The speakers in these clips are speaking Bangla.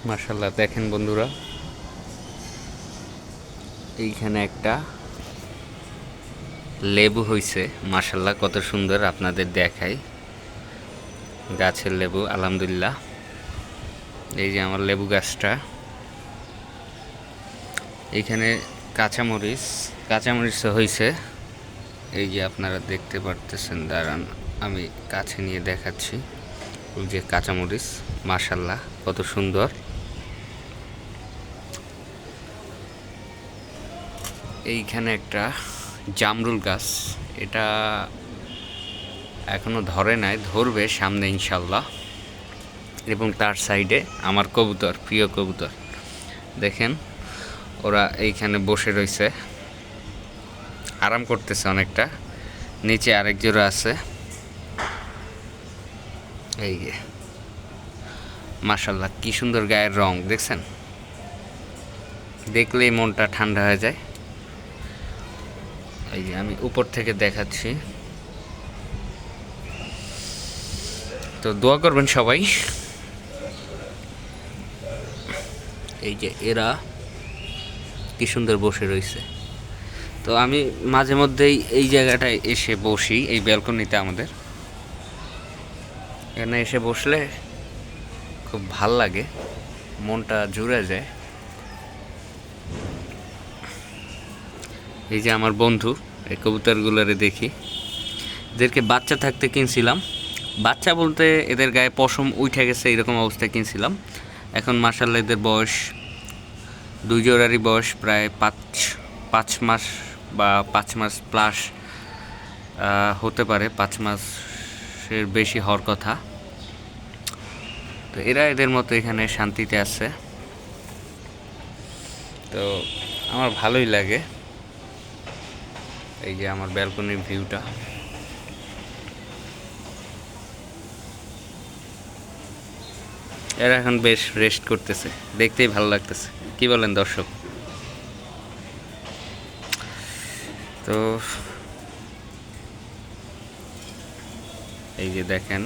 মাশাল্লাহ দেখেন বন্ধুরা, এইখানে একটা লেবু হইছে। মাশাল্লাহ কত সুন্দর, আপনাদের দেখাই। গাছের লেবু আলহামদুলিল্লাহ। এই যে আমার লেবু গাছটা। এইখানে কাঁচামরিচ হইছে। এই যে আপনারা দেখতে পারতেছেন, দাঁড়ান আমি কাছে নিয়ে দেখাচ্ছি। ওই যে কাঁচামরিচ, মাশাল্লাহ কত সুন্দর। এইখানে একটা জামরুল গাছ, এটা এখনো ধরে নাই, ধরবে সামনে ইনশাল্লাহ। এবং তার সাইডে আমার কবুতর, প্রিয় কবুতর দেখেন, ওরা এইখানে বসে রয়েছে, আরাম করতেছে অনেকটা। নিচে আরেক জোড়া আছে। এই যে মাশাল্লাহ কি সুন্দর গায়ের রং দেখছেন, দেখলেই মনটা ঠান্ডা হয়ে যায়। এই যে আমি উপর থেকে দেখাচ্ছি, তো দোয়া করবেন সবাই। এই যে এরা কি সুন্দর বসে রয়েছে। তো আমি মাঝে মধ্যেই এই জায়গাটায় এসে বসি, এই ব্যালকনিতে আমাদের। এখানে এসে বসলে খুব ভাল লাগে, মনটা জুড়ে যায়। এই যে আমার বন্ধু, এই কবুতরগুলোরে দেখি, এদেরকে বাচ্চা থাকতে কিনছিলাম। বাচ্চা বলতে এদের গায়ে পশম উঠে গেছে, এরকম অবস্থায় কিনছিলাম। এখন মাশাল্লাহ এদের বয়স, দুই জোড়ারই বয়স প্রায় পাঁচ মাস বা 5 মাস প্লাস হতে পারে, 5 মাসের বেশি হওয়ার কথা। তো এরা এদের মতো এখানে শান্তিতে আছে, তো আমার ভালোই লাগে। এই যে আমার ব্যালকনির ভিউটা। এরা এখন বেশ রেস্ট করতেছে, দেখতেই ভালো লাগতেছে। কি বলেন দর্শক? তো এই যে দেখেন,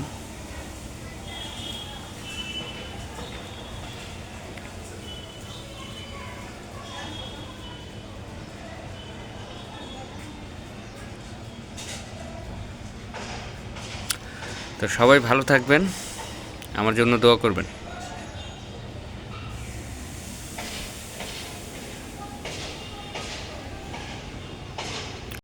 তো সবাই ভালো থাকবেন, আমার জন্য দোয়া করবেন।